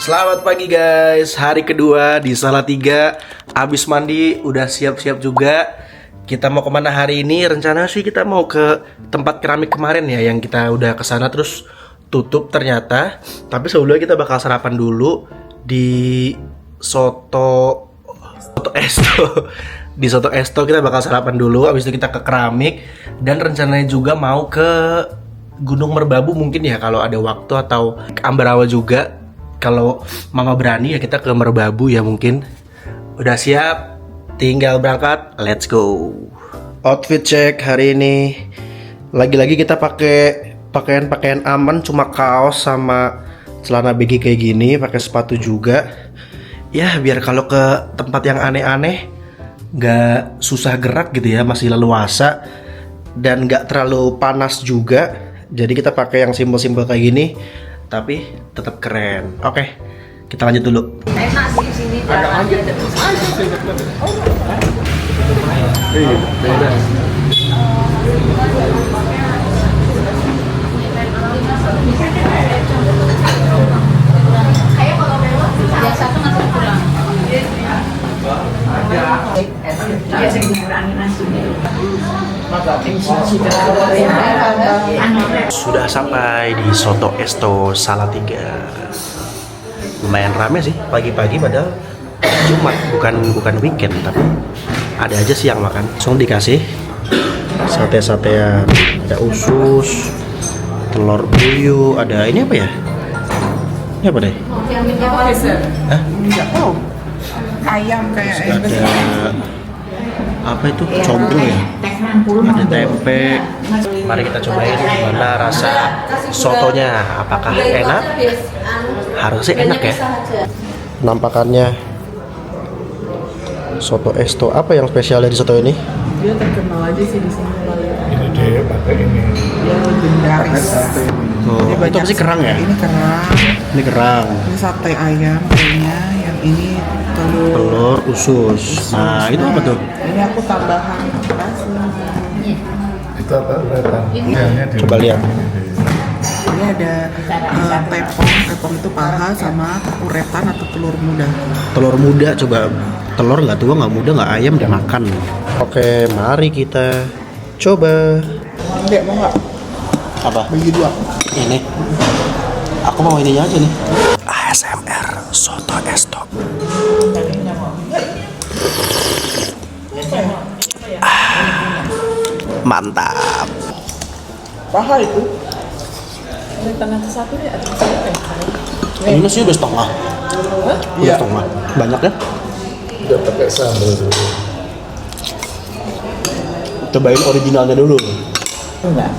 Selamat pagi guys, hari kedua di Salatiga. Abis mandi, udah siap-siap juga. Kita mau kemana hari ini? Rencana sih kita mau ke tempat keramik kemarin ya, yang kita udah kesana terus tutup ternyata. Tapi sebelumnya kita bakal sarapan dulu di Soto Esto. Di Soto Esto kita bakal sarapan dulu. Abis itu kita ke keramik. Dan rencananya juga mau ke Gunung Merbabu mungkin ya, kalau ada waktu, atau ke Ambarawa juga. Kalau mama berani ya kita ke Merbabu ya mungkin. Udah siap, tinggal berangkat, let's go. Outfit check hari ini. Lagi-lagi kita pakai pakaian aman, cuma kaos sama celana baggy kayak gini, pakai sepatu juga. Ya biar kalau ke tempat yang aneh-aneh nggak susah gerak gitu ya, masih leluasa dan nggak terlalu panas juga. Jadi kita pakai yang simpel-simpel kayak gini, tapi tetap keren. Oke, kita lanjut dulu. Enak sih di sini jalannya dekat. Beda. Yang satu masih kurang. Biasa dikurangi nasinya. Sudah sampai di Soto Esto Salatiga. Lumayan rame sih pagi-pagi, padahal Jumat, bukan weekend, tapi ada aja sih yang makan. Langsung dikasih sate-satean, ada usus, telur buyuh, ada ini apa ya? Ini apa deh? Hah? Enggak tahu. Ayam kayak ayam Ada apa itu? Combro ya? Ada tempe. Mari kita cobain gimana rasa sotonya. Apakah enak? Harusnya enak ya. Penampakannya Soto Esto. Apa yang spesial dari soto ini? dia terkenal aja sih di sini kali. Ini dia pakai ini. Dia legendaris. Oh, Ini itu apa sih, kerang ya? Ini kerang. Ini kerang. Ini sate ayam kayaknya. Yang ini telur. Telur usus. Nah, itu apa tuh? Ini aku tambahan rasa. Itu apa? Uretan. Coba lihat. Ini ada tepung. Tepung itu paha sama uretan atau telur muda. Telur muda, coba. Telur nggak tua, nggak muda, nggak ayam, udah makan. Oke, mari kita coba. Enggak, mau nggak? Apa? Bagi dua. Ini. Aku mau ini aja nih. ASMR Soto Esto. Mantap. Paha itu. Ini nasi udah setengah. Udah setengah. Banyak ya? Udah pakai sambal dulu. Cobain originalnya dulu. Enggak.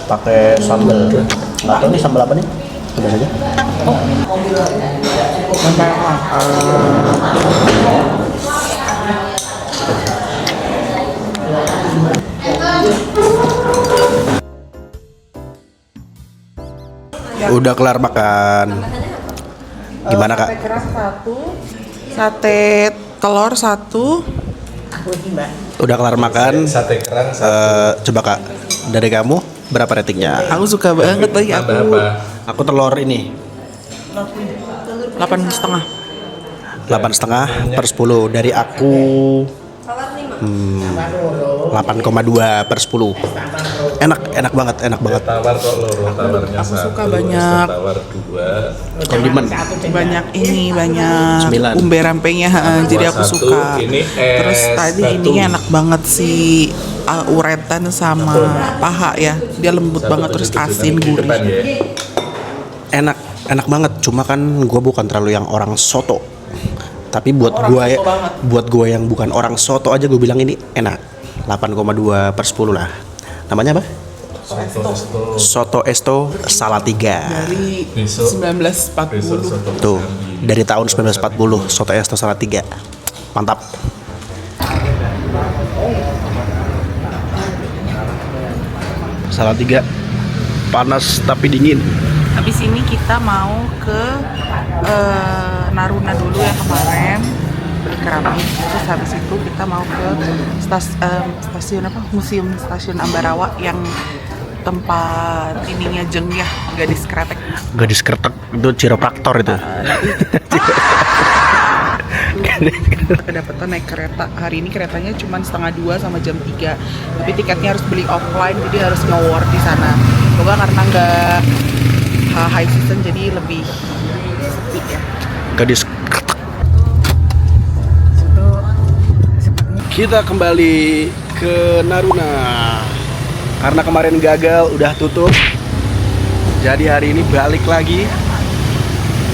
Pakai sambal. Nggak tahu nih sambal apa nih? Coba saja. Sampai Udah kelar makan. Gimana kak? Sate kerang satu, sate telur satu. Udah kelar makan. Sate kerang Coba kak, dari kamu berapa ratingnya? Aku suka banget lagi aku. Aku telur ini 8,5. 8,5/10. Dari aku 8,2/10. Enak banget. tawar kok loro, tawarnya Aku satu. suka banyak. Tawar dua. Kondimen. Banyak ini, banyak 9. umbe rampenya, jadi aku Satu, suka. ini Terus es tadi batu. ini enak banget sih, uretan sama paha ya. Dia lembut banget, terus asin gurih. Enak banget. Cuma kan gue bukan terlalu yang orang soto. Tapi buat gue yang bukan orang soto aja gue bilang ini enak. 8,2/10 lah. Namanya apa? Soto Esto Salatiga. Dari Besok 1940. soto. Tuh, dari tahun 1940 Soto Esto Salatiga. Mantap. Salatiga panas tapi dingin. Habis ini kita mau ke Naruna dulu ya kemarin beli keramik. Terus habis itu kita mau ke stasiun apa? Museum Stasiun Ambarawa yang tempat ininya Jeng ya, gadis kretek. Gadis kretek itu chiropraktor itu. Kedapatan naik kereta. Hari ini keretanya cuma 1:30 sama jam 3. Tapi tiketnya harus beli offline, jadi harus nge-war di sana. Semoga karena nggak high season jadi lebih sepi ya. Gadis kretek. Kita kembali ke Naruna. Karena kemarin gagal udah tutup. Jadi hari ini balik lagi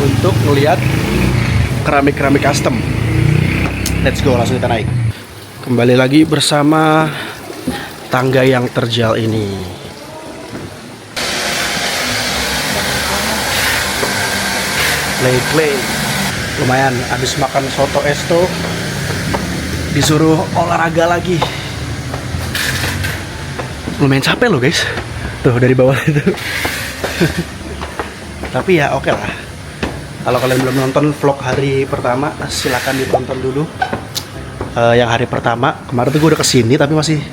untuk ngelihat keramik-keramik custom. Let's go, langsung kita naik. Kembali lagi bersama tangga yang terjal ini. Play. Lumayan, habis makan soto esto disuruh olahraga lagi. Lumayan capek loh guys. Tuh dari bawah itu. Tapi ya oke lah. Kalau kalian belum nonton vlog hari pertama, silakan ditonton dulu. Yang hari pertama, kemarin tuh gue udah kesini tapi masih,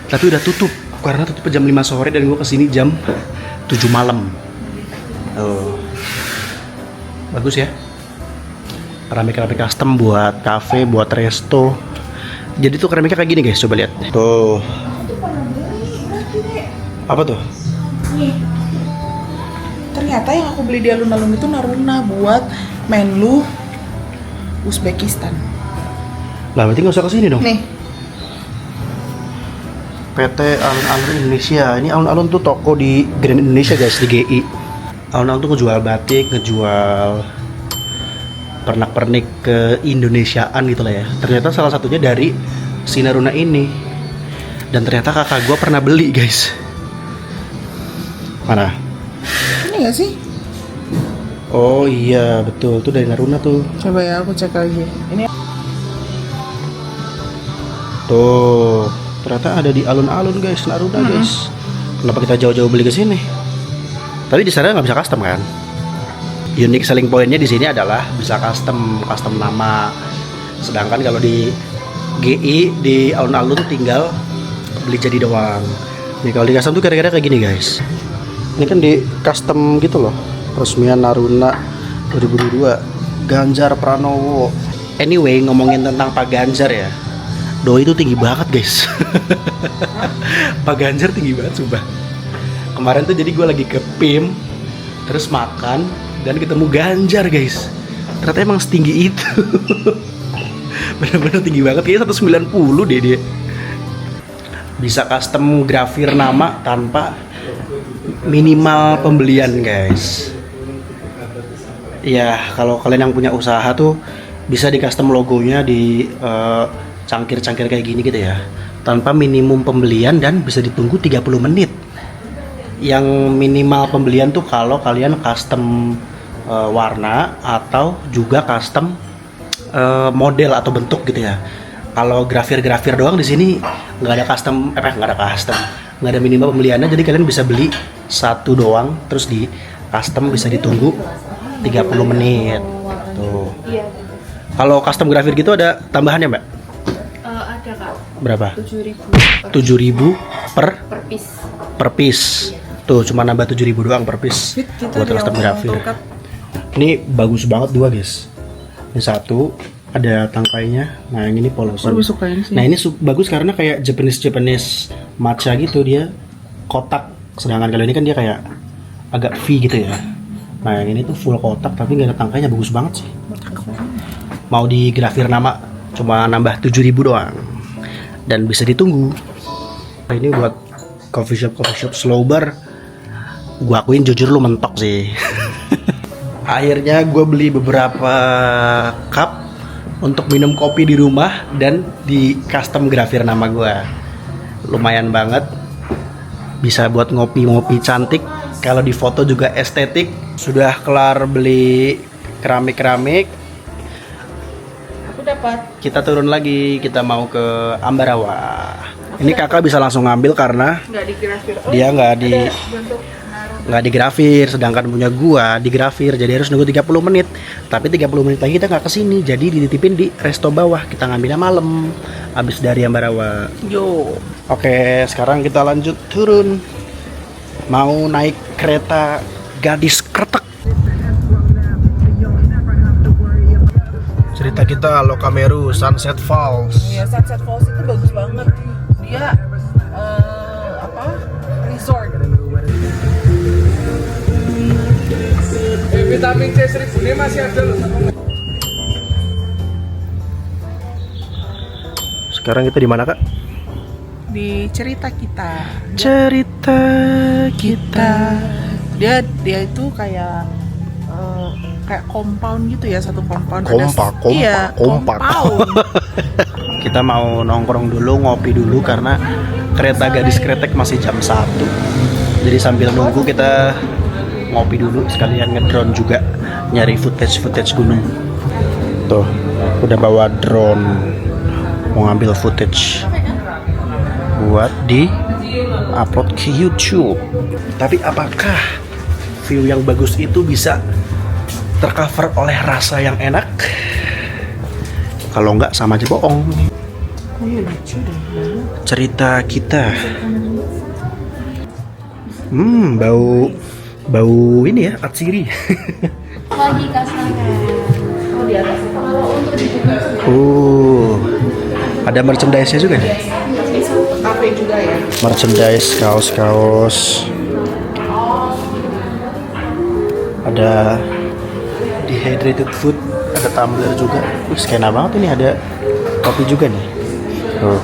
tapi udah tutup. Karena tutup jam 5 sore dan gue kesini jam 7 malam. Bagus ya. Keramik-keramik custom buat cafe, buat resto. Jadi tuh keramiknya kayak gini guys, coba lihat. Tuh. Apa tuh? Ternyata yang aku beli di alun-alun itu Naruna buat Menlu Uzbekistan. Lah berarti nggak usah kesini dong. Nih. PT Alun-Alun Indonesia. Ini Alun-Alun tuh toko di Grand Indonesia guys, di GI. Alun-Alun tuh ngejual batik, ngejual pernak-pernik ke Indonesiaan gitu lah ya. Ternyata salah satunya dari si Naruna ini. Dan ternyata kakak gue pernah beli guys. Mana? Ini nggak sih? Oh iya betul, tuh dari Naruna tuh. Coba ya aku cek lagi. Ini Tuh, ternyata ada di alun-alun guys, Naruna guys. Kenapa kita jauh-jauh beli ke sini? Tapi di sana nggak bisa custom kan? Unique selling pointnya di sini adalah bisa custom nama. Sedangkan kalau di GI di alun-alun tinggal beli jadi doang. Nih kalau di custom tuh kira-kira kayak gini guys. Ini kan di custom gitu loh. Peresmian Naruna 2022 Ganjar Pranowo. Anyway, ngomongin tentang Pak Ganjar ya. Doi itu tinggi banget guys. Pak Ganjar tinggi banget sumpah. Kemarin tuh jadi gue lagi ke PIM, terus makan dan ketemu Ganjar guys. Ternyata emang setinggi itu. Bener-bener tinggi banget, kayaknya 190 deh dia. Bisa custom grafir nama tanpa minimal pembelian guys. Ya kalau kalian yang punya usaha tuh bisa di custom logonya di cangkir-cangkir kayak gini gitu ya, tanpa minimum pembelian dan bisa ditunggu 30 menit. Yang minimal pembelian tuh kalau kalian custom warna atau juga custom model atau bentuk gitu ya. Kalau grafir doang di sini nggak ada custom, nggak ada minimal pembeliannya. Jadi kalian bisa beli satu doang, terus di custom bisa ditunggu 30 menit. Tuh. Kalau custom grafir gitu ada tambahannya mbak? Ada kak. Berapa? 7.000 per piece. Per piece. Tuh cuma nambah 7.000 doang per piece buat custom grafir. Ini bagus banget dua guys. Ini satu ada tangkainya. Nah yang ini polosan. Nah ini bagus karena kayak Japanese matcha gitu, dia kotak. Sedangkan kalau ini kan dia kayak agak V gitu ya. Nah yang ini tuh full kotak tapi nggak ada tangkainya, bagus banget sih. Mau di grafir nama cuma nambah 7.000 doang dan bisa ditunggu. Nah, ini buat coffee shop slow bar. Gua akuin jujur lu mentok sih. Akhirnya gue beli beberapa cup untuk minum kopi di rumah dan di custom grafir nama gue. Lumayan banget, bisa buat ngopi cantik. Kalau di foto juga estetik. Sudah kelar beli keramik. Dapat. Kita turun lagi, kita mau ke Ambarawa. Ini kakak bisa langsung ngambil karena Nggak di grafir. dia nggak di Bentuk Naruna. nggak digrafir, sedangkan punya gua digrafir, jadi harus nunggu 30 menit. Tapi 30 menit lagi kita nggak kesini, jadi dititipin di resto bawah. Kita ngambilnya malam abis dari Ambarawa. Yo. Oke, sekarang kita lanjut turun, mau naik kereta Gadis Kretek. Cerita kita Lokameru Sunset Falls. Ya, Sunset Falls itu bagus banget. Dia resort. Vitamin C 1000 ini masih ada loh. Sekarang kita di mana, Kak? Di cerita kita. Cerita kita. Dia itu kayak kayak compound gitu ya, satu compound. Iya, kompak. compound. Kita mau nongkrong dulu, ngopi dulu karena kereta Gadis Kretek masih jam 1. Jadi sambil nunggu kita ngopi dulu, sekalian ngedrone juga, nyari footage gunung. Tuh, udah bawa drone, mau ngambil footage buat di upload ke YouTube. Tapi apakah view yang bagus itu bisa tercover oleh rasa yang enak? Kalau enggak sama aja bohong. Cerita kita. Bau ini ya, atsiri. Lagi kasangan. Oh, di atas. Kalau untuk dibuka Ada merchandise-nya juga nih. Kafe juga ya. Merchandise, kaos-kaos. Ada dehydrated food, ada tumbler juga. Skena banget ini, ada kopi juga nih. Tuh.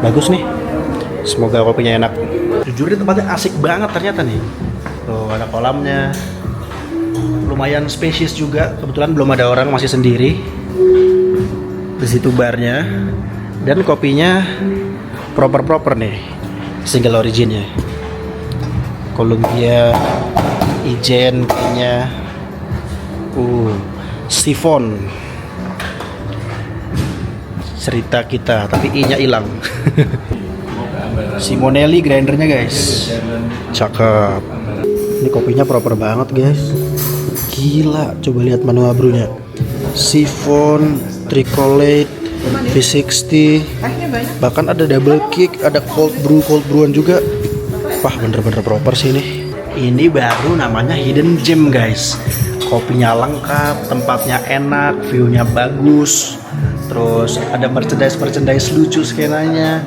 Bagus nih. Semoga kopinya enak. Jujur ini tempatnya asik banget ternyata nih. Tuh, ada kolamnya. Lumayan spesies juga. Kebetulan belum ada orang, masih sendiri. Di situ barnya. Dan kopinya proper nih. Single originnya. Columbia Ijen kayaknya. Sifon. Cerita kita, tapi I-nya hilang. Simonelli grindernya guys. Cakep. Ini kopinya proper banget guys. Gila, coba lihat manual brew-nya. Sifon, Tricolate, V60. Bahkan ada double kick, ada cold brewan juga. Wah, bener-bener proper sih ini. Ini baru namanya hidden gem guys. Kopinya lengkap, tempatnya enak, view-nya bagus. Terus ada merchandise lucu skenanya.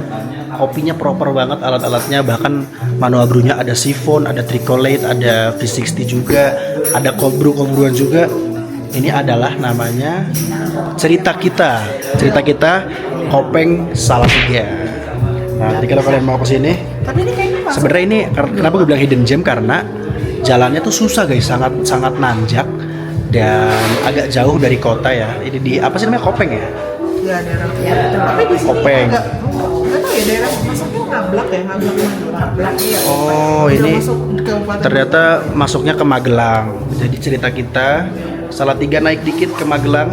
Kopinya proper banget, alat-alatnya, bahkan manual brew-nya ada sifon, ada tricolate, ada V60 juga, ada cold brewan juga. Ini adalah namanya cerita kita Kopeng Salatiga. Nah, jadi kalau kalian mau kesini, sebenarnya ini kenapa gue bilang hidden gem, karena jalannya tuh susah guys, sangat nanjak dan agak jauh dari kota ya. Ini di apa sih namanya, Kopeng ya? Ya, daerah. Tapi di sini Kopeng. nggak tahu ya, daerah masuknya ngablak ya. Oh, Udah ini masuk Kabupaten ternyata masuknya ke Magelang. Jadi cerita kita Salatiga naik dikit ke Magelang.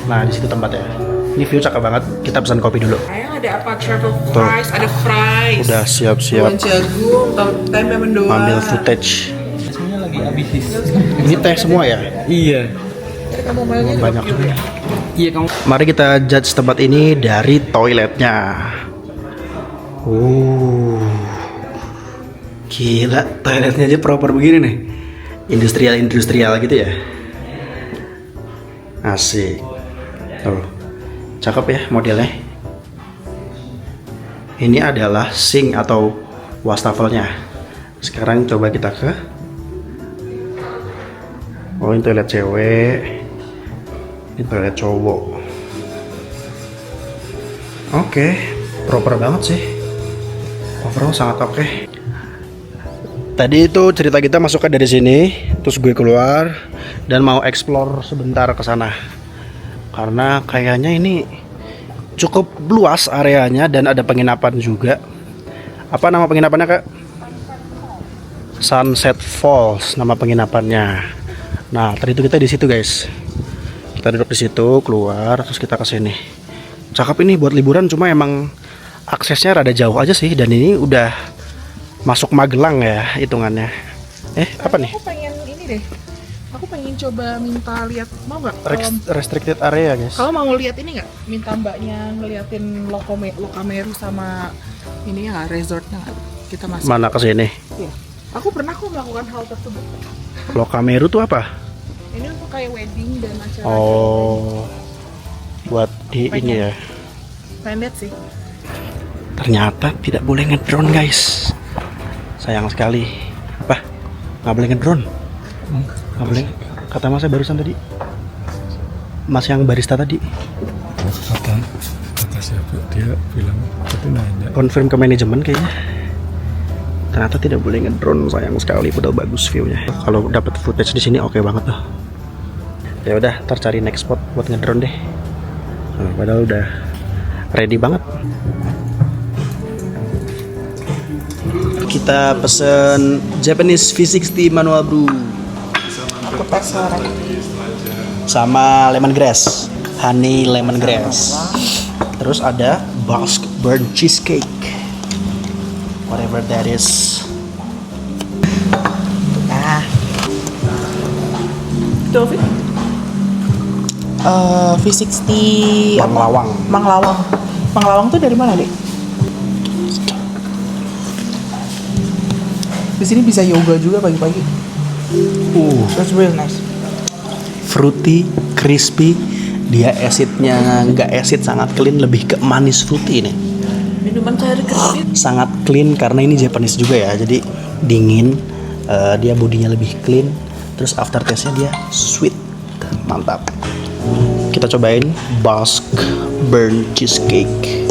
Nah, di situ tempatnya. Ini view cakep banget. Kita pesan kopi dulu. Ayang ada apa? Travel fries, ada fries. Udah siap-siap Daun jagung, tempe mendoan. ambil footage. Ini teh semua ya? Iya. Kamu mainnya Banyak juga. Iya kamu. Mari kita judge tempat ini dari toiletnya. Gila, toiletnya aja proper begini nih. Industrial gitu ya. Asik. Tuh. Cakep ya modelnya. Ini adalah sink atau wastafelnya. Sekarang coba kita ke. Oh, ini toilet cewek. Ini toilet cowok. Oke, proper banget sih. Overall sangat oke. Tadi itu cerita kita masuknya dari sini, terus gue keluar dan mau explore sebentar ke sana. Karena kayaknya ini cukup luas areanya dan ada penginapan juga. Apa nama penginapannya, Kak? Sunset Falls nama penginapannya. Nah, tadi itu kita di situ, guys. Kita duduk di situ, keluar, terus kita ke sini. Cakep ini buat liburan, cuma emang aksesnya rada jauh aja sih, dan ini udah masuk Magelang ya hitungannya. Apa nih? Aku pengen ini deh. Aku pengen coba minta lihat, mau nggak? Restricted area guys. Kalau mau lihat ini nggak? Minta mbaknya ngeliatin Lokameru sama ini ya, resortnya nggak? Kita masuk. Mana ke sini? Iya. Aku pernah kok melakukan hal tersebut. Lokameru tuh apa? Ini untuk kayak wedding dan acara. Oh, buat di Pengen. ini ya. Pengen lihat sih. Ternyata tidak boleh ngedrone guys. Sayang sekali. Apa? Nggak boleh ngedrone? Nggak boleh. Kata mas saya barusan tadi. Mas yang barista tadi. Kata siapa? Dia bilang tapi nanya. Confirm ke manajemen kayaknya. Ternyata tidak boleh ngedrone, sayang sekali. Padahal bagus view-nya. Kalau dapat footage di sini oke banget tuh. Ya udah, ntar cari next spot buat ngedrone deh. Nah, padahal udah ready banget. Kita pesen Japanese V60 manual brew. Aku pesan. Sama lemongrass, honey lemongrass. Terus ada Basque burnt cheesecake, whatever that is. Nah. Itu Fit? V60 Manglawang. Manglawang. Manglawang tuh dari mana, Dek? Di sini bisa yoga juga pagi-pagi. That's real nice. Fruity, crispy. Dia acidnya nggak acid, sangat clean, lebih ke manis fruity nih. Minuman cair crispy. Sangat clean karena ini Japanese juga ya, jadi dingin. Dia bodinya lebih clean. Terus after taste-nya dia sweet, mantap. Kita cobain Basque burnt cheesecake.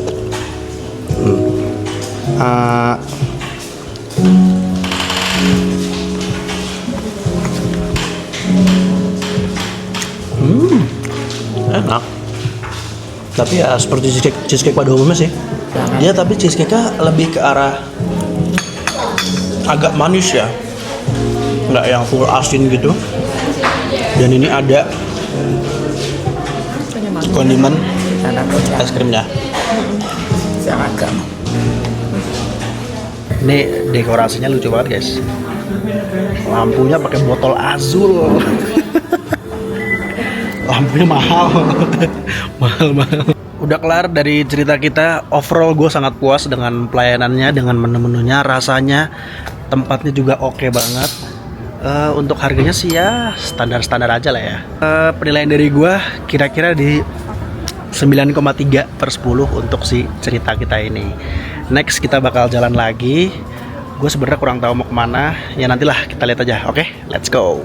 Enak. Tapi ya seperti cheesecake pada umumnya sih. Dia tapi cheesecake-nya lebih ke arah agak manis ya, nggak yang full asin gitu. Dan ini ada kondimen es krimnya. Ini dekorasinya lucu banget guys. Lampunya pakai botol azul. Lampunya mahal. mahal. Udah kelar dari cerita kita. Overall gue sangat puas dengan pelayanannya, dengan menu-menunya, rasanya, tempatnya juga oke banget. Untuk harganya sih ya standar-standar aja lah ya. Penilaian dari gue kira-kira di 9,3/10 untuk si cerita kita ini. Next kita bakal jalan lagi. Gue sebenarnya kurang tahu mau kemana. Ya nantilah kita lihat aja. Oke, let's go.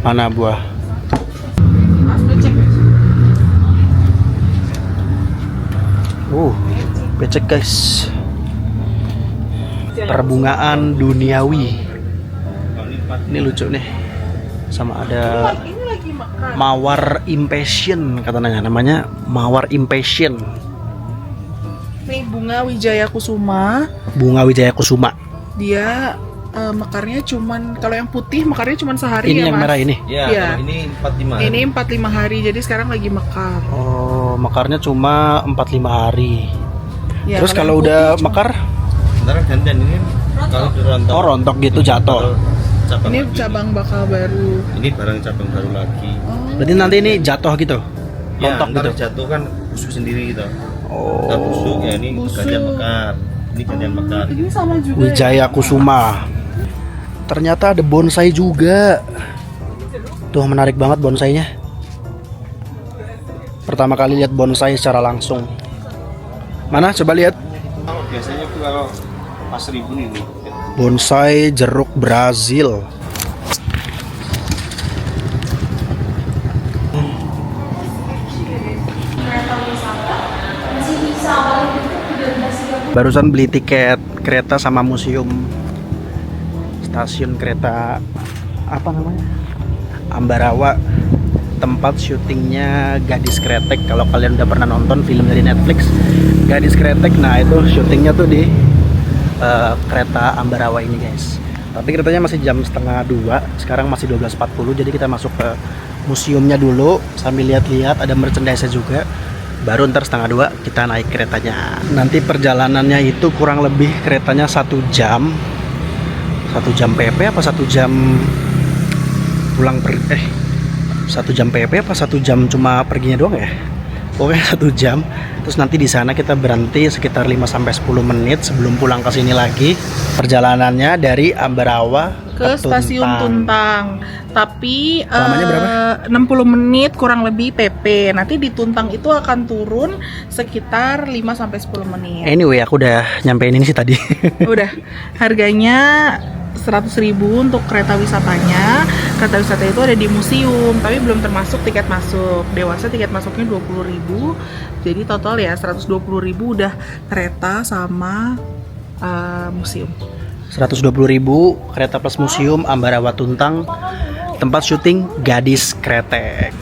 Mana buah? Becek guys. Perbungaan duniawi. Ini lucu nih. Sama ada mawar impatient katanya. Namanya mawar impatient. Nih bunga Wijaya Kusuma. Bunga Wijaya Kusuma. Dia mekarnya cuman, kalau yang putih mekarnya cuman sehari Ini ya, yang Mas? merah ini. Iya. Ini 45. Ini 45 hari, jadi sekarang lagi mekar. Oh, mekarnya cuma 45 hari. Ya, Terus kalau kalau yang udah putih cuma- mekar, Ntar gantian ini kalau rontok. oh rontok gitu jatuh. Cabang Ini lagi. cabang bakal baru. Ini barang cabang baru lagi. Berarti nanti ini jatuh gitu. Ya, Rontok ntar gitu. jatuh kan busuk sendiri gitu. Oh. Ntar busuk ya ini Busuk. gantian mekar. Ini gantian mekar. Ini sama juga. Wijaya Kusuma. Ternyata ada bonsai juga. Tuh menarik banget bonsainya. Pertama kali lihat bonsai secara langsung. Mana? Coba lihat. Biasanya tuh kalau pas 1000 nih. Bonsai jeruk Brazil. Barusan beli tiket kereta sama museum stasiun kereta apa namanya? Ambarawa, tempat syutingnya Gadis Kretek. Kalau kalian udah pernah nonton film dari Netflix Gadis Kretek, nah itu syutingnya tuh di kereta Ambarawa ini guys. Tapi keretanya masih jam setengah 2, sekarang masih 12.40, jadi kita masuk ke museumnya dulu sambil lihat-lihat, ada merchandise juga. Baru ntar setengah 2 kita naik keretanya. Nanti perjalanannya itu kurang lebih keretanya 1 jam. 1 jam PP apa 1 jam pulang 1 jam PP apa 1 jam cuma perginya doang ya? Pokoknya 1 jam. Terus nanti di sana kita berhenti sekitar 5-10 menit sebelum pulang ke sini lagi. Perjalanannya dari Ambarawa ke stasiun Tuntang. Tapi Lamanya berapa? 60 menit kurang lebih PP. Nanti di Tuntang itu akan turun sekitar 5-10 menit. Anyway, aku udah nyampein ini sih tadi. Udah. Harganya 100.000 untuk kereta wisatanya. Kereta wisata itu ada di museum, tapi belum termasuk tiket masuk. Dewasa tiket masuknya 20.000. Jadi total ya 120.000 udah kereta sama museum. 120.000 kereta plus museum Ambarawa Tuntang, tempat syuting Gadis Kretek.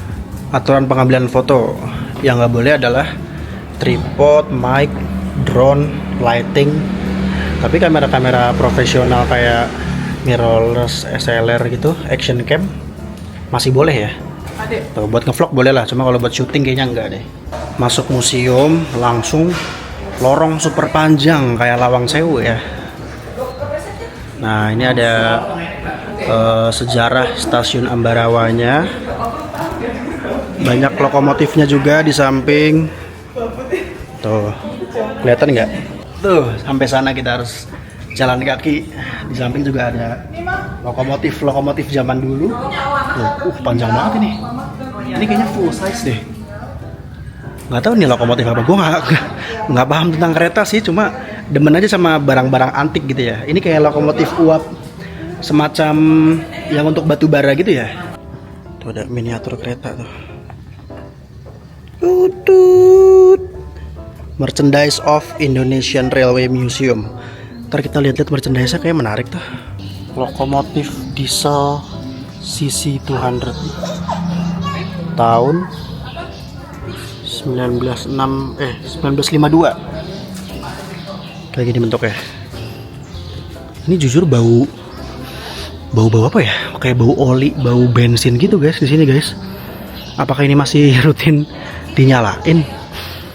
Aturan pengambilan foto yang nggak boleh adalah tripod, mic, drone, lighting. Tapi kamera-kamera profesional kayak mirrorless, SLR gitu, action cam masih boleh ya. Ada. Tuh, buat ngevlog boleh lah, cuma kalau buat syuting kayaknya enggak deh. Masuk museum langsung lorong super panjang kayak Lawang Sewu ya. Nah, ini ada sejarah stasiun Ambarawanya. Banyak lokomotifnya juga di samping. Tuh, kelihatan nggak? Tuh, sampai sana kita harus jalan kaki. Di samping juga ada lokomotif zaman dulu. Tuh, panjang banget ini. Ini kayaknya full size deh. Nggak tahu nih lokomotif apa. Gue nggak paham tentang kereta sih, cuma demen aja sama barang-barang antik gitu ya. Ini kayak lokomotif uap semacam yang untuk batu bara gitu ya. Tuh ada miniatur kereta tuh. Tutut. Merchandise of Indonesian Railway Museum. Ntar kita lihat-lihat merchandise-nya kayak menarik tuh. Lokomotif diesel CC 200 tahun 1952. Kayak gini bentuknya. Ini jujur bau apa ya? Kayak bau oli, bau bensin gitu guys di sini guys. Apakah ini masih rutin dinyalain?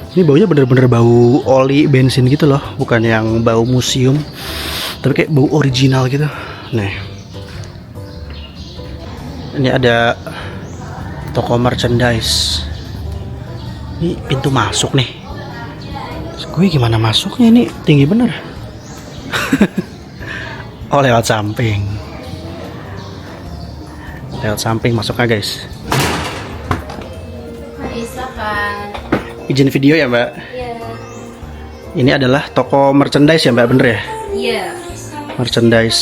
Ini baunya bener-bener bau oli bensin gitu loh, bukan yang bau museum, tapi kayak bau original gitu. Nih, ini ada toko merchandise. Ini pintu masuk nih. Gue gimana masuknya, ini tinggi bener. Oh, lewat samping. Lewat samping masuknya guys. Silakan. Izin video ya mbak. Iya. Ini adalah toko merchandise ya mbak, bener ya? Iya. Merchandise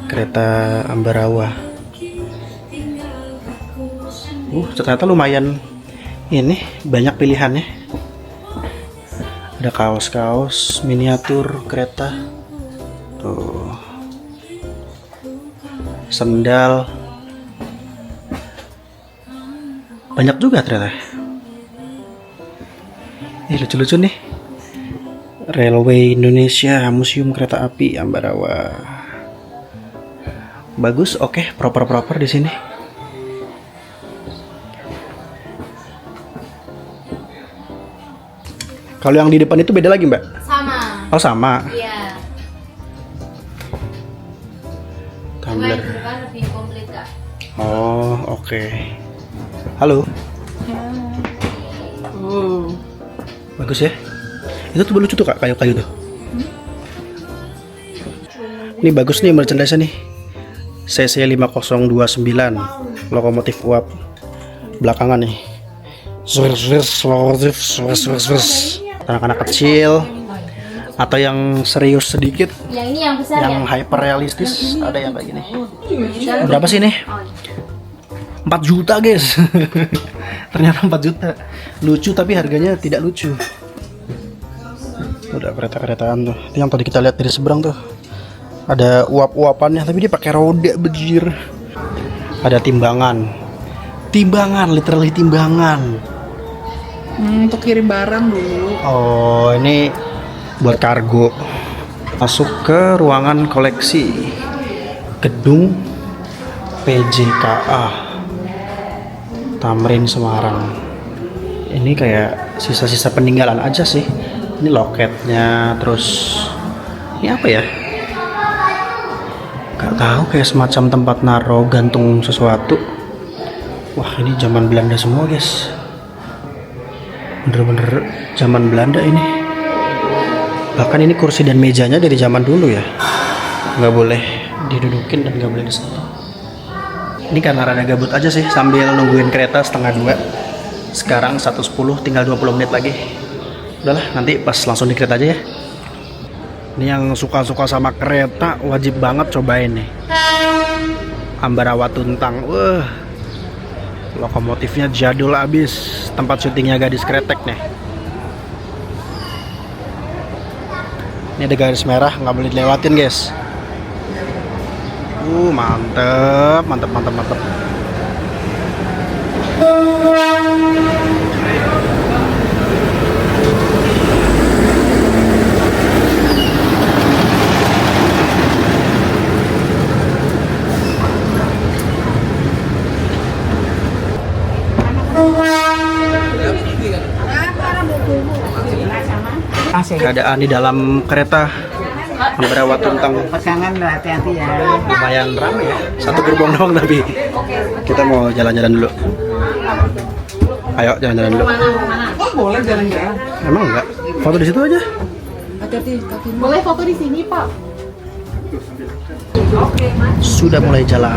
kereta Ambarawa. Ternyata lumayan ini, banyak pilihannya. Ada kaos-kaos miniatur kereta. Tuh. Sendal. Banyak juga ternyata. Ini lucu-lucu nih. Railway Indonesia, Museum Kereta Api Ambarawa. Bagus, oke, proper di sini. Kalau yang di depan itu beda lagi, Mbak? Sama. Oh, sama. Iya. Cuma Tumbler. yang di depan lebih komplit kak. Oh, oke. Halo. Bagus ya. Itu tuh lucu tuh kak, kayu-kayu tuh. Ini bagus nih merchandise nih. CC 5029 lokomotif uap belakangan nih. Anak-anak kecil atau yang serius sedikit, Yang ini yang besar yang ya? hyper realistis, ada yang kayak gini. Berapa sih nih? 4 juta guys. Ternyata 4 juta. Lucu tapi harganya tidak lucu. Udah kereta-keretaan tuh. Itu yang tadi kita lihat dari seberang tuh. Ada uap-uapannya tapi dia pakai roda bejir. Ada timbangan. Timbangan, literally timbangan. Untuk kirim barang dulu. Oh, ini buat kargo. Masuk ke ruangan koleksi gedung PJKA Tamrin Semarang. Ini kayak sisa-sisa peninggalan aja sih. Ini loketnya, terus ini apa ya? Gak tahu, kayak semacam tempat naro gantung sesuatu. Wah, ini zaman Belanda semua guys. Bener-bener zaman Belanda ini. Bahkan ini kursi dan mejanya dari zaman dulu ya. Nggak boleh didudukin dan nggak boleh disentuh. Ini karena rada gabut aja sih sambil nungguin kereta setengah 2. Sekarang 1:10, tinggal 20 menit lagi. Udahlah, nanti pas langsung di kereta aja ya. Ini yang suka-suka sama kereta wajib banget cobain nih. Ambarawa Tuntang. Wah. Lokomotifnya jadul abis. Tempat syutingnya Gadis Kretek nih. Ini ada garis merah, nggak boleh dilewatin guys. Mantep, mantep, mantep, mantep. Keadaan di dalam kereta Ambarawa Tuntang Pegangan lo, hati-hati ya. lumayan ramai ya. Satu gerbong doang tapi kita mau jalan-jalan dulu. Ayo jalan-jalan dulu. Oh boleh jalan-jalan. Emang enggak? Foto di situ aja. Hati-hati kaki. Boleh foto di sini Pak. Sudah mulai jalan.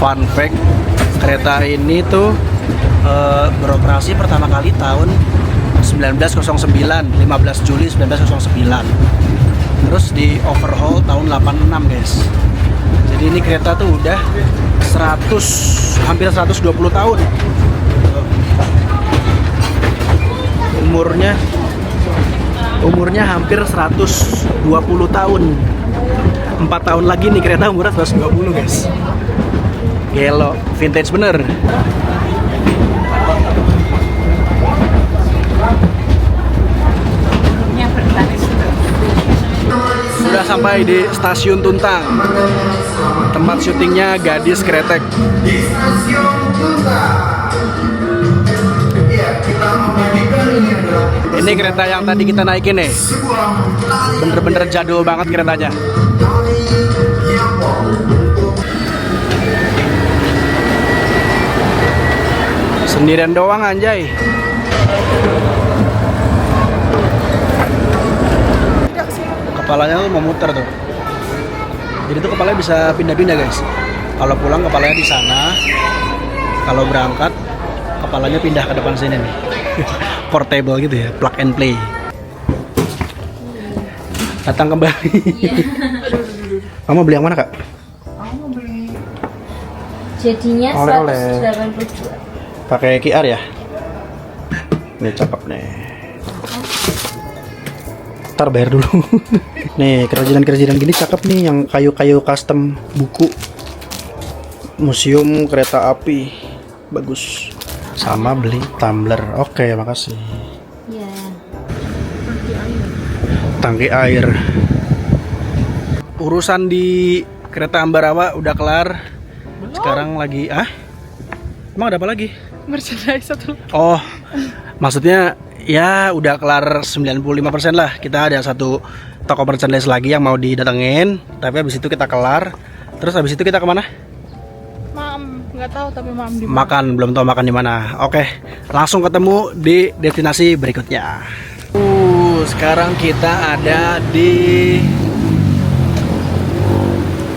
Fun fact, kereta ini tuh beroperasi pertama kali tahun 1909, 15 Juli 1909. Terus di overhaul tahun 86 guys. Jadi ini kereta tuh udah hampir 120 tahun. Umurnya hampir 120 tahun. 4 tahun lagi nih kereta umurnya 120 guys. Gelo, vintage bener. Sudah sampai di stasiun Tuntang. Tempat syutingnya Gadis Kretek. Ini kereta yang tadi kita naikin nih. Bener-bener jadul banget keretanya. Sendirian doang anjay. Kepalanya tuh mau muter tuh. Jadi tuh kepalanya bisa pindah-pindah guys. Kalau pulang kepalanya di sana. Kalau berangkat kepalanya pindah ke depan sini nih. Portable gitu ya, plug and play. Datang kembali. Kamu beli yang mana kak? Aku beli. Jadinya Oleh-oleh. 182. Pakai QR ya? Ini cakep nih. Ntar bayar dulu. Nih kerajinan-kerajinan gini cakep nih, yang kayu-kayu custom buku. Museum kereta api. Bagus. Sama beli tumbler. Oke, makasih. Ya. Tangki air. Urusan di kereta Ambarawa udah kelar. Sekarang lagi emang ada apa lagi? Merchandise satu. Oh, maksudnya ya udah kelar 95% lah. Kita ada satu toko merchandise lagi yang mau didatengin. Tapi habis itu kita kelar. Terus habis itu kita kemana? Nggak tahu tapi mam di Makan, belum tahu makan di mana. Oke, langsung ketemu di destinasi berikutnya. Sekarang kita ada di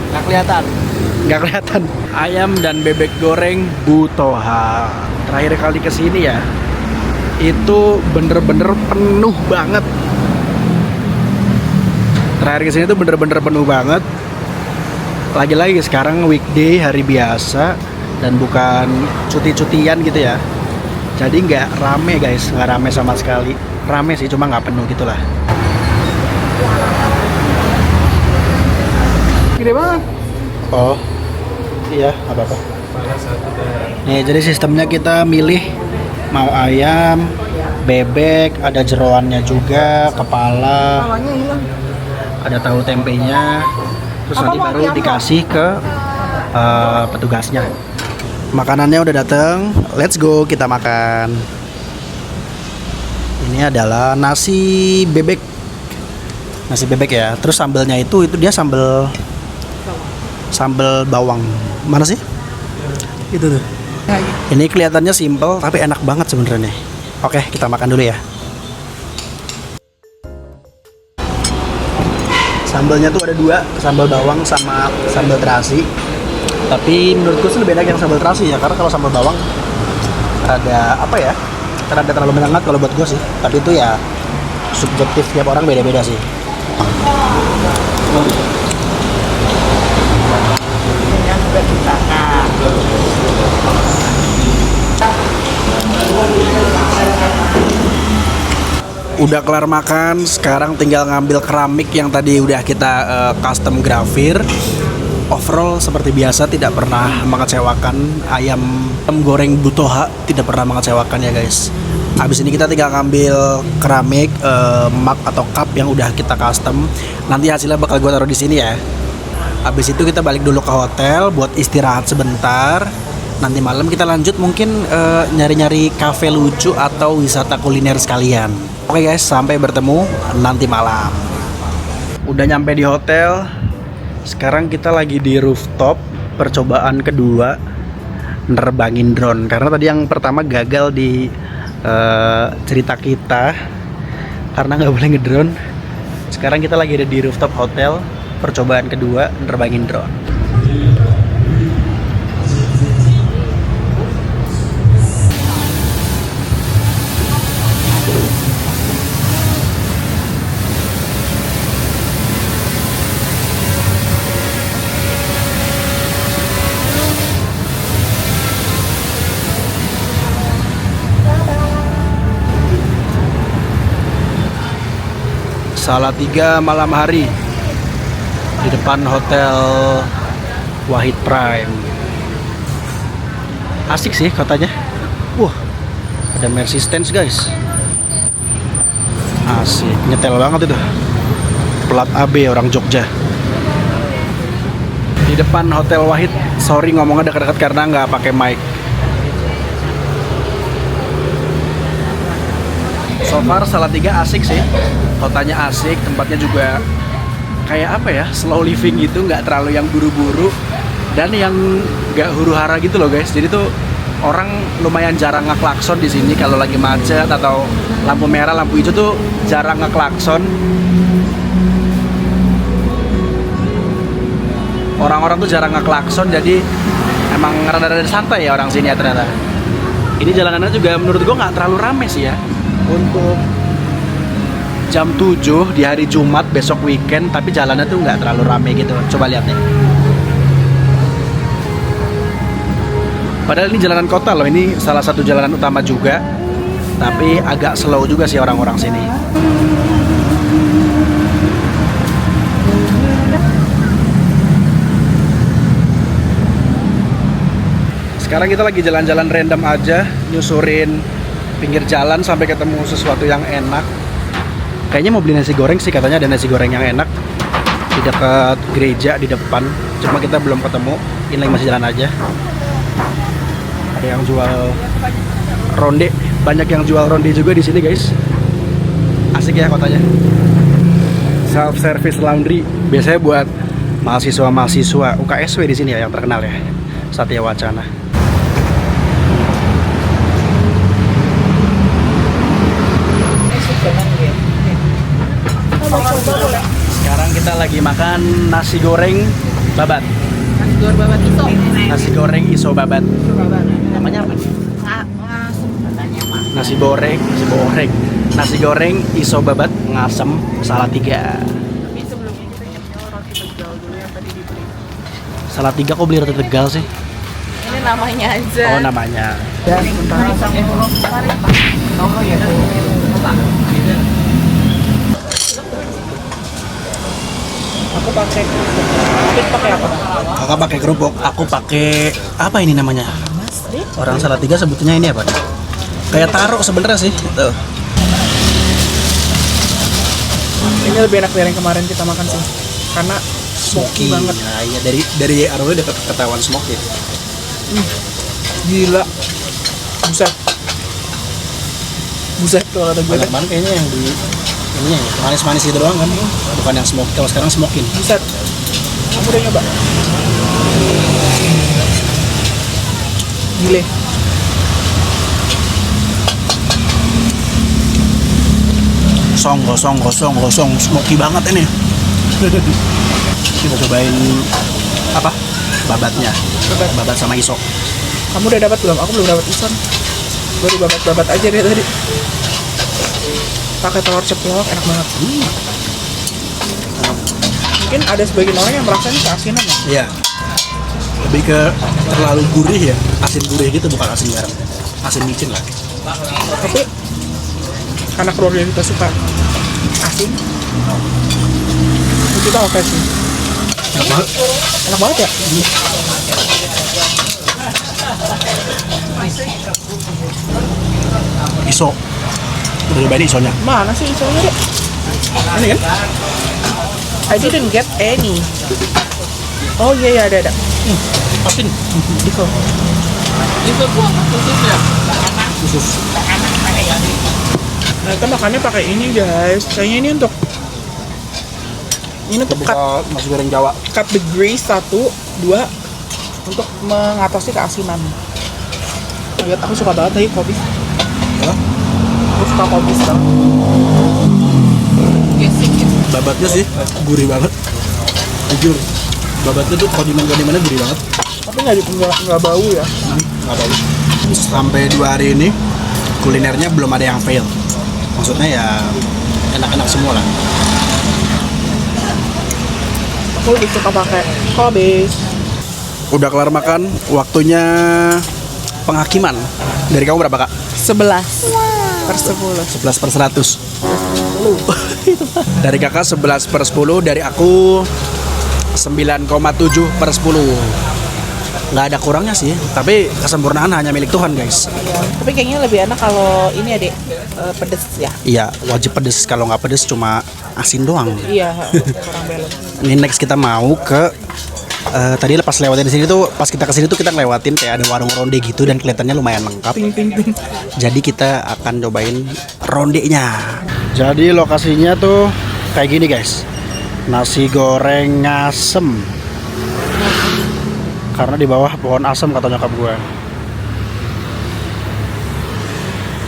nggak kelihatan ayam dan bebek goreng Butoha. Terakhir kali kesini ya, itu bener-bener penuh banget. Terakhir kesini tuh bener-bener penuh banget. Lagi-lagi sekarang weekday, hari biasa, dan bukan cuti-cutian gitu ya. Jadi nggak rame guys, nggak rame sama sekali. Rame sih, cuma nggak penuh gitulah. gede banget. Oh, iya, apa-apa. Nih, jadi sistemnya kita milih mau ayam, bebek, ada jeroannya juga, kepala, Kepalanya hilang. ada tahu tempenya, terus nanti baru dikasih ke petugasnya. Makanannya udah dateng, let's go kita makan. Ini adalah nasi bebek, ya. Terus sambelnya itu dia sambel bawang. Mana sih? Itu tuh. Ini kelihatannya simple tapi enak banget sebenarnya. Oke, kita makan dulu ya. Sambelnya tuh ada dua, sambal bawang sama sambal terasi. Tapi menurutku sih lebih enak yang sambal terasi ya, karena kalau sambal bawang ada apa ya? Karena ada terlalu menyengat kalau buat gue sih. Tapi itu ya subjektif, tiap orang beda-beda sih. Udah kelar makan, sekarang tinggal ngambil keramik yang tadi udah kita custom grafir. Overall seperti biasa tidak pernah mengecewakan. Ayam goreng butoha tidak pernah mengecewakan ya guys. Habis ini kita tinggal ngambil keramik mug atau cup yang udah kita custom. Nanti hasilnya bakal gue taruh di sini ya. Habis itu kita balik dulu ke hotel buat istirahat sebentar. Nanti malam kita lanjut mungkin nyari-nyari kafe lucu atau wisata kuliner sekalian. Oke guys, sampai bertemu nanti malam. Udah nyampe di hotel. Sekarang kita lagi di rooftop, percobaan kedua nerbangin drone. Karena tadi yang pertama gagal di cerita kita karena nggak boleh ngedrone. Sekarang kita lagi ada di rooftop hotel, percobaan kedua nerbangin drone. Salatiga malam hari di depan hotel Wahid Prime. Asik sih kotanya. Wah, ada Mercedes guys. Asik, nyetel banget itu. Plat AB orang Jogja. Di depan hotel Wahid. Sorry ngomongnya dekat-dekat karena nggak pakai mic. So far Salatiga asik sih, kotanya asik, tempatnya juga kayak apa ya, slow living gitu, nggak terlalu yang buru-buru dan yang nggak huru-hara gitu loh guys. Jadi tuh orang lumayan jarang ngeklakson di sini kalau lagi macet atau lampu merah, lampu hijau tuh jarang ngeklakson. Orang-orang tuh jarang ngeklakson, jadi emang rada-rada santai ya orang sini ya ternyata. Ini jalanannya juga menurut gua nggak terlalu rame sih ya. Untuk jam 7 di hari Jumat besok weekend, tapi jalannya tuh nggak terlalu rame gitu. Coba lihat nih. Padahal ini jalanan kota loh, ini salah satu jalanan utama juga. Tapi agak slow juga sih orang-orang sini. Sekarang kita lagi jalan-jalan random aja, nyusurin pinggir jalan sampai ketemu sesuatu yang enak. Kayaknya mau beli nasi goreng sih, katanya ada nasi goreng yang enak di dekat gereja di depan. Cuma kita belum ketemu, ini lagi masih jalan aja. Ada yang jual ronde, banyak yang jual ronde juga di sini guys. Asik ya kotanya. Self service laundry biasanya buat mahasiswa UKSW di sini ya yang terkenal ya. Satya Wacana. Sekarang kita lagi makan nasi goreng babat. Nasi goreng babat iso. Nasi goreng iso babat. Namanya apa nih? Nasi goreng iso babat ngasem Salatiga. Tapi sebelumnya kita nyoba roti Tegal dulu yang tadi dibeli. Salatiga kok beli roti Tegal sih? Ini namanya aja. Oh namanya. aku pakai kerupuk. Tapi pakai apa? Kakak pakai kerupuk, aku pakai apa ini namanya? Orang Salatiga sebutnya ini apa? Kayak taro sebenarnya sih. Tuh. Ini lebih enak dari yang kemarin kita makan sih. Karena smoky banget. Nah, iya dari aromanya udah ketahuan smoky. Gila. Buset. Buset kalau ada gue. Banyak banget kayaknya yang di ininya ya, manis-manis gitu doang kan. Bukan yang smoky. Kalau sekarang smokin. Buset. Kamu udah nyoba? Gile. Gosong, smoky banget ini. Kita cobain apa? Babatnya. Babat sama iso. Kamu udah dapat belum? Aku belum dapat ison. Baru babat aja deh tadi. Pakai telur ceplok, enak banget. Mungkin ada sebagian orang yang merasa ini keasinan ya. Iya. Lebih ke terlalu gurih ya. Asin gurih gitu, bukan asin garam. Asin micin lah. Tapi karena keluarga kita suka asin, kita oke sih. Enak banget. Enak banget ya. Iso. Udah cobain isonya. Mana sih isonya deh? Ini kan? I didn't get any. Oh iya ada. Asin. Iso. Khusus. Nah, kita makannya pakai ini guys. Kayaknya ini untuk cut, nasi goreng Jawa. cut the grease 1, 2 untuk mengatasi keasinan. Lihat aku suka banget tadi kopi. Ya. Aku suka kopi banget. Babatnya sih gurih banget. Jujur. Babatnya tuh kondimen-kondimennya gurih banget. Tapi nggak bau ya. Nggak tahu. Sampai 2 hari ini kulinernya belum ada yang fail. Maksudnya ya enak-enak semua lah. Aku lebih suka pakai kopi. Udah kelar makan, waktunya penghakiman. Dari kamu berapa kak? 11/10. 11/100. Dari kakak 11/10, dari aku 9,7/10. Nggak ada kurangnya sih, tapi kesempurnaan hanya milik Tuhan guys. Tapi kayaknya lebih enak kalau ini adek pedes ya. Iya, wajib pedes. Kalau nggak pedes cuma asin doang. Iya, kurang balance. Ini next kita mau ke tadi lepas lewatin di sini tuh, pas kita kesini tuh kita ngelewatin kayak ada warung ronde gitu dan kelihatannya lumayan lengkap. Ting. Jadi kita akan cobain rondenya. Jadi lokasinya tuh kayak gini guys. Nasi goreng ngasem. Karena di bawah pohon asem kata nyokap gue.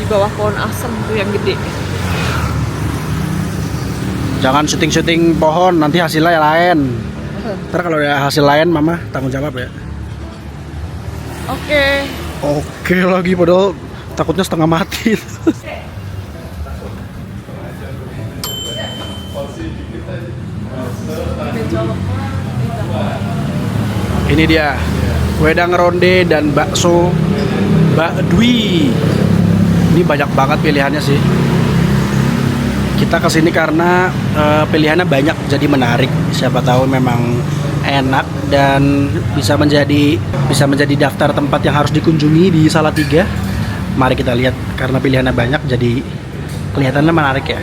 Di bawah pohon asem tuh yang gede. Jangan syuting-syuting pohon, nanti hasilnya lain. Ntar kalau ada hasil lain mama tanggung jawab ya. Oke. Oke lagi, padahal takutnya setengah mati. Ini dia wedang ronde dan bakso Mbak Dwi. Ini banyak banget pilihannya sih. Kita kesini karena pilihannya banyak, jadi menarik. Siapa tahu memang enak dan bisa menjadi daftar tempat yang harus dikunjungi di Salatiga. Mari kita lihat, karena pilihannya banyak jadi kelihatannya menarik ya.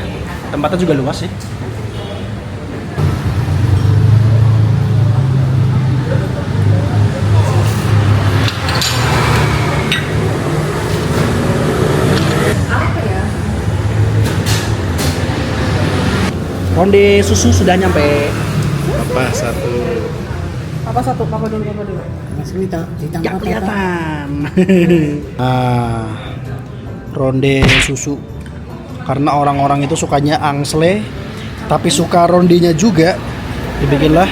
Tempatnya juga luas sih. Ronde susu sudah nyampe. Apa satu? Apa satu? Papa dulu. Yang kelihatan. Nah, ronde susu. Karena orang-orang itu sukanya angsle, tapi suka rondenya juga. Dibikinlah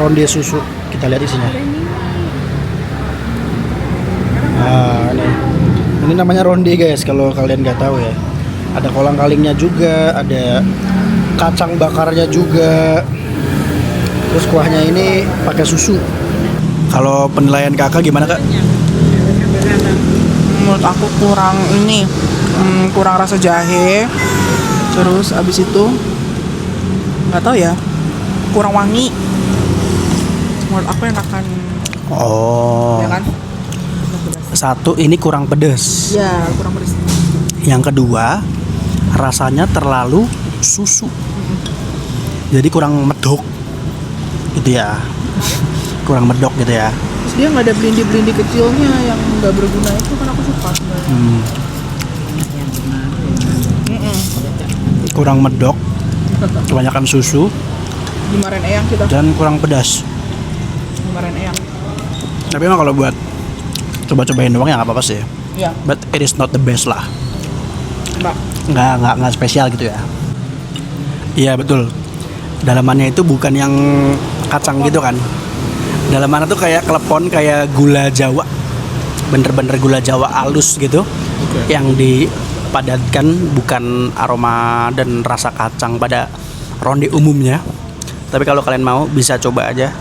ronde susu. Kita lihat isinya. Nah, ini namanya ronde guys. Kalau kalian nggak tahu ya. Ada kolang kalingnya juga, ada kacang bakarnya juga. Terus kuahnya ini pakai susu. Kalau penilaian kakak gimana kak? Menurut aku kurang kurang rasa jahe. Terus abis itu nggak tahu ya, kurang wangi. Menurut aku enakan, Oh. ya kan? Satu, ini kurang pedes. Ya, kurang pedes. Yang kedua, rasanya terlalu susu. Jadi kurang medok. Gitu ya. Kurang medok gitu ya. Terus dia nggak ada belindi-belindi kecilnya yang nggak berguna itu kan aku suka. Kurang medok. Kebanyakan susu Dimarahin Eyang kita. dan kurang pedas. Dimarahin Eyang. Tapi emang kalau buat coba-cobain doang ya nggak apa-apa sih. Iya. But it is not the best lah. Mbak. Nggak spesial gitu ya. Iya betul. Dalamannya itu bukan yang kacang gitu kan. Dalamannya tuh kayak klepon, kayak gula Jawa. Bener-bener gula Jawa halus gitu. Yang dipadatkan bukan aroma dan rasa kacang pada ronde umumnya. Tapi kalau kalian mau bisa coba aja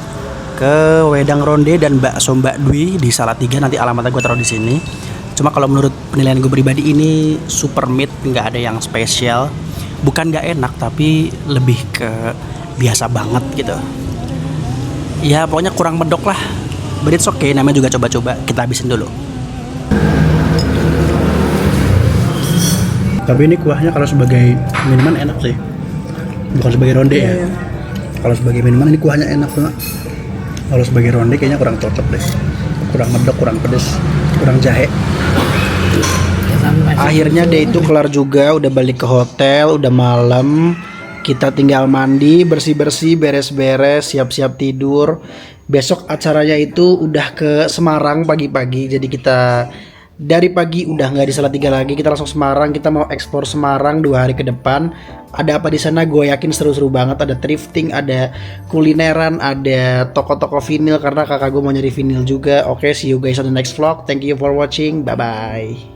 ke Wedang Ronde dan bakso Mbak Dwi di Salatiga, nanti alamatnya gue taruh di sini. Cuma kalau menurut penilaian gue pribadi ini super meat, nggak ada yang spesial. Bukan nggak enak tapi lebih ke biasa banget gitu. Ya pokoknya kurang medok lah. But it's okay, namanya juga coba-coba. Kita habisin dulu. Tapi ini kuahnya kalau sebagai minuman enak sih. Bukan sebagai ronde ya. Kalau sebagai minuman ini kuahnya enak banget. Kalau sebagai ronde kayaknya kurang cocok deh. Kurang medok, kurang pedes, kurang jahe. Akhirnya day itu kelar juga, udah balik ke hotel, udah malam. Kita tinggal mandi, bersih-bersih, beres-beres, siap-siap tidur. Besok acaranya itu udah ke Semarang pagi-pagi. Jadi kita dari pagi udah nggak di Salatiga lagi, kita langsung Semarang. Kita mau ekspor Semarang 2 hari ke depan. Ada apa di sana? Gue yakin seru-seru banget. Ada thrifting, ada kulineran, ada toko-toko vinil karena kakak gue mau nyari vinil juga. Oke, see you guys on the next vlog. Thank you for watching. Bye bye.